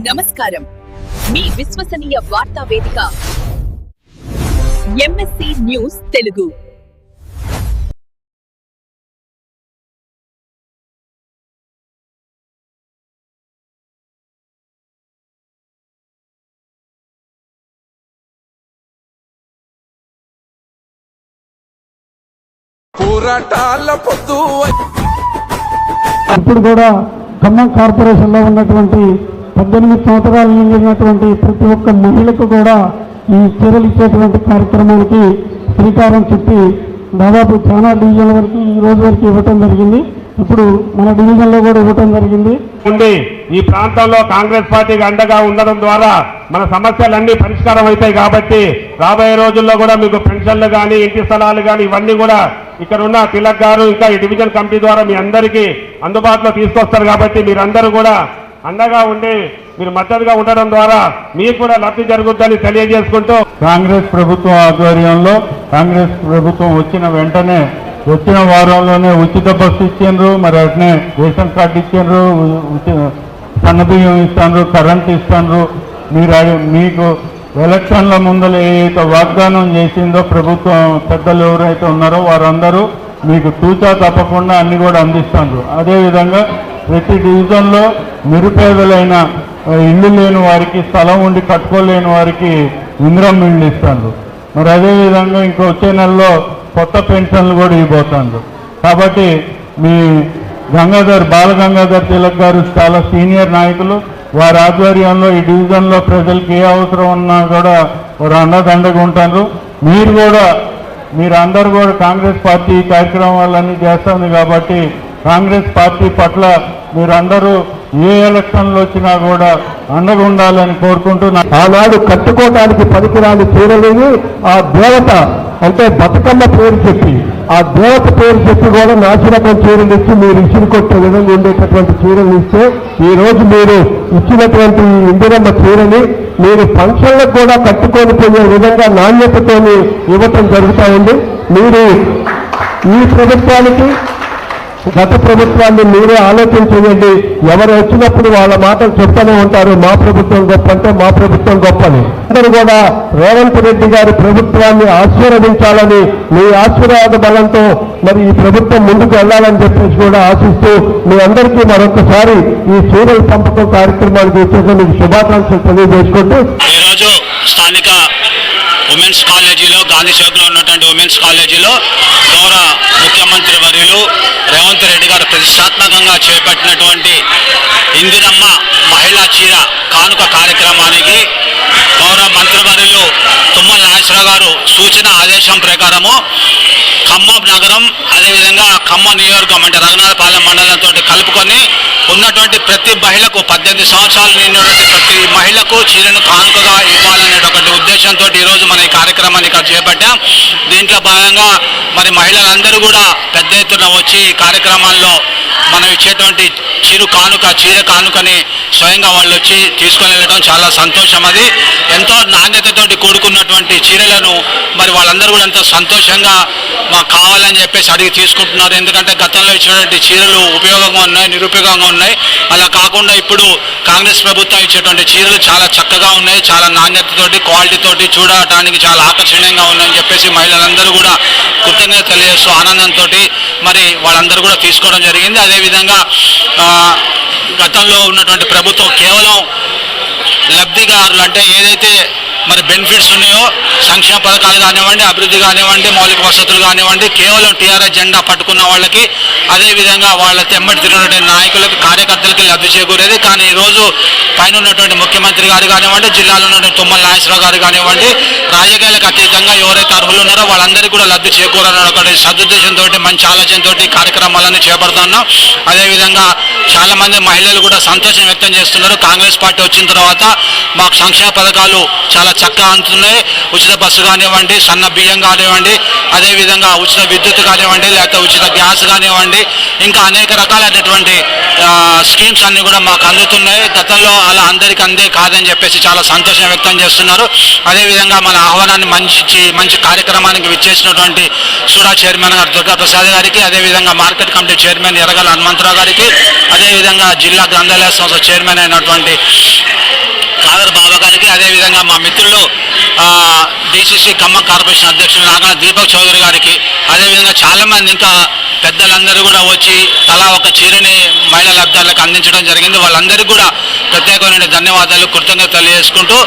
నమస్కారం. మీ విశ్వసనీయ వార్తా వేదిక ఎంఎస్సి న్యూస్ తెలుగు. ఇప్పుడు కూడా ఖమ్మం కార్పొరేషన్లో ఉన్నటువంటి 18 సంవత్సరాలు నిండినటువంటి ప్రతి ఒక్క మహిళకు కూడా ఈ చీరలు ఇచ్చేటువంటి కార్యక్రమానికి శ్రీకారం చుట్టి దాదాపు చాలా డివిజన్ల వరకు ఈ రోజు వరకు ఇవ్వటం జరిగింది. ఇప్పుడు మన డివిజన్లో కూడా ఇవ్వటం జరిగింది. ఈ ప్రాంతంలో కాంగ్రెస్ పార్టీకి అండగా ఉండడం ద్వారా మన సమస్యలన్నీ పరిష్కారం అవుతాయి. కాబట్టి రాబోయే రోజుల్లో కూడా మీకు పెన్షన్లు కానీ ఇంటి స్థలాలు కానీ ఇవన్నీ కూడా ఇక్కడ ఉన్న తిలక్ గారు ఇంకా ఈ డివిజన్ కమిటీ ద్వారా మీ అందరికీ అందుబాటులో తీసుకొస్తారు. కాబట్టి మీరందరూ కూడా అండగా ఉండి మీరు మద్దతుగా ఉండడం ద్వారా మీకు కూడా లబ్ధి జరుగుతుందని తెలియజేసుకుంటూ కాంగ్రెస్ ప్రభుత్వం ఆధ్వర్యంలో కాంగ్రెస్ ప్రభుత్వం వచ్చిన వెంటనే వచ్చిన వారంలోనే ఉచిత బస్సు ఇచ్చిండ్రు, మరి అట్నే రేషన్ కార్డు ఇచ్చిండ్రు, సన్నబియ్యం ఇస్తాండ్రు, కరెంట్ ఇస్తాండ్రు. మీకు ఎలక్షన్ల ముందర ఏదైతే వాగ్దానం చేసిందో ప్రభుత్వం పెద్దలు ఎవరైతే ఉన్నారో వారందరూ మీకు తూచా తప్పకుండా అన్ని కూడా అందిస్తాండ్రు. అదేవిధంగా ప్రతి డివిజన్లో నిరుపేదలైన ఇల్లు లేని వారికి, స్థలం ఉండి కట్టుకోలేని వారికి ఇందిరమ్మ ఇళ్ళు ఇస్తాండ్రు. మరి అదేవిధంగా ఇంకా వచ్చే నెలలో కొత్త పెన్షన్లు కూడా ఇవ్వబోతాండ్రు. కాబట్టి మీ బాలగంగాధర్ తిలక్ గారు చాలా సీనియర్ నాయకులు. వారి ఆధ్వర్యంలో ఈ డివిజన్లో ప్రజలకు ఏ అవసరం ఉన్నా కూడా వారు అండదండగా ఉంటారు. మీరందరూ కూడా కాంగ్రెస్ పార్టీ కార్యక్రమాలన్నీ చేస్తుంది. కాబట్టి కాంగ్రెస్ పార్టీ పట్ల మీరందరూ ఏ ఎలక్షన్లు వచ్చినా కూడా అండగా ఉండాలని కోరుకుంటూ ఆనాడు కట్టుకోవడానికి పనికిరాని చీరలేని ఆ దేవత అంటే బతుకమ్మ పేరు చెప్పి ఆ దేవత పేరు చెప్పి కూడా నాశనకం చీరలు ఇచ్చి మీరు ఇసురు కొట్టే విధంగా ఉండేటటువంటి చీరలు ఇస్తే ఈ రోజు మీరు ఇచ్చినటువంటి ఇందిరమ్మ చీరని మీరు ఫంక్షన్లకు కూడా కట్టుకొని పోయే విధంగా నాణ్యతతోని ఇవ్వటం జరుగుతూ ఉంది. మీరు ఈ ప్రభుత్వానికి గత ప్రభుత్వాన్ని మీరే ఆలోచించండి. ఎవరు వచ్చినప్పుడు వాళ్ళ మాటలు చెప్తూనే ఉంటారు, మా ప్రభుత్వం గొప్ప అంటే మా ప్రభుత్వం గొప్పని. అందరూ కూడా రేవంత్ రెడ్డి గారి ప్రభుత్వాన్ని ఆశీర్వదించాలని, మీ ఆశీర్వాద బలంతో మరి ఈ ప్రభుత్వం ముందుకు వెళ్ళాలని చెప్పేసి కూడా ఆశిస్తూ మీ అందరికీ మరొకసారి ఈ చీరల పంపకం కార్యక్రమానికి వచ్చేసి మీకు శుభాకాంక్షలు తెలియజేసుకుంటూ ఈరోజు స్థానిక ఉమెన్స్ కాలేజీలో గాంధీ చౌక్లో ఉన్నటువంటి ఉమెన్స్ కాలేజీలో గౌరవ ముఖ్యమంత్రి వర్యులు రేవంత్ రెడ్డి గారు ప్రతిష్టాత్మకంగా చేపట్టినటువంటి ఇందిరమ్మ మహిళా చీర కానుక కార్యక్రమానికి గౌరవ మంత్రివర్యులు తుమ్మల నాగేశ్వరరావు గారు సూచన ఆదేశం ప్రకారము ఖమ్మం నగరం అదేవిధంగా ఖమ్మం నియోజకవర్గం అంటే రఘునాథపాలెం మండలంతో కలుపుకొని ఉన్నటువంటి ప్రతి మహిళకు 18 సంవత్సరాలు నిండినటువంటి ప్రతి మహిళకు చీరను కానుకగా ఇవ్వాలనేటువంటి ఉద్దేశంతో ఈరోజు మన ఈ కార్యక్రమాన్ని ఇక్కడ చేపట్టాం. దీంట్లో భాగంగా మరి మహిళలందరూ కూడా పెద్ద ఎత్తున వచ్చి ఈ కార్యక్రమాల్లో మనం ఇచ్చేటువంటి చీర కానుకని స్వయంగా వాళ్ళు వచ్చి తీసుకొని వెళ్ళడం చాలా సంతోషం. అది ఎంతో నాణ్యతతోటి కూడుకున్నటువంటి చీరలను మరి వాళ్ళందరూ కూడా ఎంతో సంతోషంగా మాకు కావాలని చెప్పేసి అడిగి తీసుకుంటున్నారు. ఎందుకంటే గతంలో ఇచ్చినటువంటి చీరలు ఉపయోగంగా ఉన్నాయి, నిరుపయోగంగా ఉన్నాయి. అలా కాకుండా ఇప్పుడు కాంగ్రెస్ ప్రభుత్వం ఇచ్చేటువంటి చీరలు చాలా చక్కగా ఉన్నాయి, చాలా నాణ్యతతోటి క్వాలిటీతోటి చూడటానికి చాలా ఆకర్షణీయంగా ఉన్నాయని చెప్పేసి మహిళలందరూ కూడా కృతజ్ఞత తెలియజేస్తూ ఆనందంతో మరి వాళ్ళందరూ కూడా తీసుకోవడం జరిగింది. అదేవిధంగా గతంలో ఉన్నటువంటి ప్రభుత్వం కేవలం లబ్ధిదారులు అంటే ఏదైతే మరి బెనిఫిట్స్ ఉన్నాయో సంక్షేమ పథకాలు కానివ్వండి, అభివృద్ధి కానివ్వండి, మౌలిక వసతులు కానివ్వండి, కేవలం టీఆర్ఎస్ జెండా పట్టుకున్న వాళ్ళకి అదేవిధంగా వాళ్ళ తెమ్మటి తిరిగినటువంటి నాయకులకు కార్యకర్తలకి లబ్ధి చేకూరేది. కానీ ఈరోజు పైన ఉన్నటువంటి ముఖ్యమంత్రి గారు కానివ్వండి, జిల్లాలో ఉన్నటువంటి తుమ్మల నాగేశ్వరరావు గారు కానివ్వండి, రాజకీయాలకు అతీతంగా ఎవరైతే అర్హులు ఉన్నారో వాళ్ళందరికీ కూడా లబ్ధి చేకూరాలని ఒకటి సదుద్దేశంతో మంచి ఆలోచనతో కార్యక్రమాలన్నీ చేపడుతున్నాం. అదేవిధంగా చాలామంది మహిళలు కూడా సంతోషం వ్యక్తం చేస్తున్నారు. కాంగ్రెస్ పార్టీ వచ్చిన తర్వాత మాకు సంక్షేమ పథకాలు చాలా చక్కగా అందుతున్నాయి. ఉచిత బస్సు కానివ్వండి, సన్న బియ్యం కానివ్వండి, అదేవిధంగా ఉచిత విద్యుత్ కానివ్వండి, లేకపోతే ఉచిత గ్యాస్ కానివ్వండి, ఇంకా అనేక రకాలైనటువంటి స్కీమ్స్ అన్నీ కూడా మాకు అందుతున్నాయి. గతంలో అలా అందరికీ అందే కాదని చెప్పేసి చాలా సంతోషం వ్యక్తం చేస్తున్నారు. అదేవిధంగా మన ఆహ్వానాన్ని మంచి కార్యక్రమానికి విచ్చేసినటువంటి సూడా చైర్మన్ గారు దుర్గాప్రసాద్ గారికి, అదేవిధంగా మార్కెట్ కమిటీ చైర్మన్ ఎర్రగల హనుమంతరావు గారికి, అదేవిధంగా జిల్లా గ్రంథాలయ సంస్థ చైర్మన్ అయినటువంటి రోజుల్లో డిసిసి ఖమ్మం కార్పొరేషన్ అధ్యక్షులు నాగన దీపక్ చౌదరి గారికి, అదేవిధంగా చాలామంది ఇంకా పెద్దలందరూ కూడా వచ్చి తలా ఒక చీరని మహిళా లబ్ధాలకు అందించడం జరిగింది. వాళ్ళందరికీ కూడా ప్రత్యేకమైన ధన్యవాదాలు, కృతజ్ఞతలు తెలియజేసుకుంటూ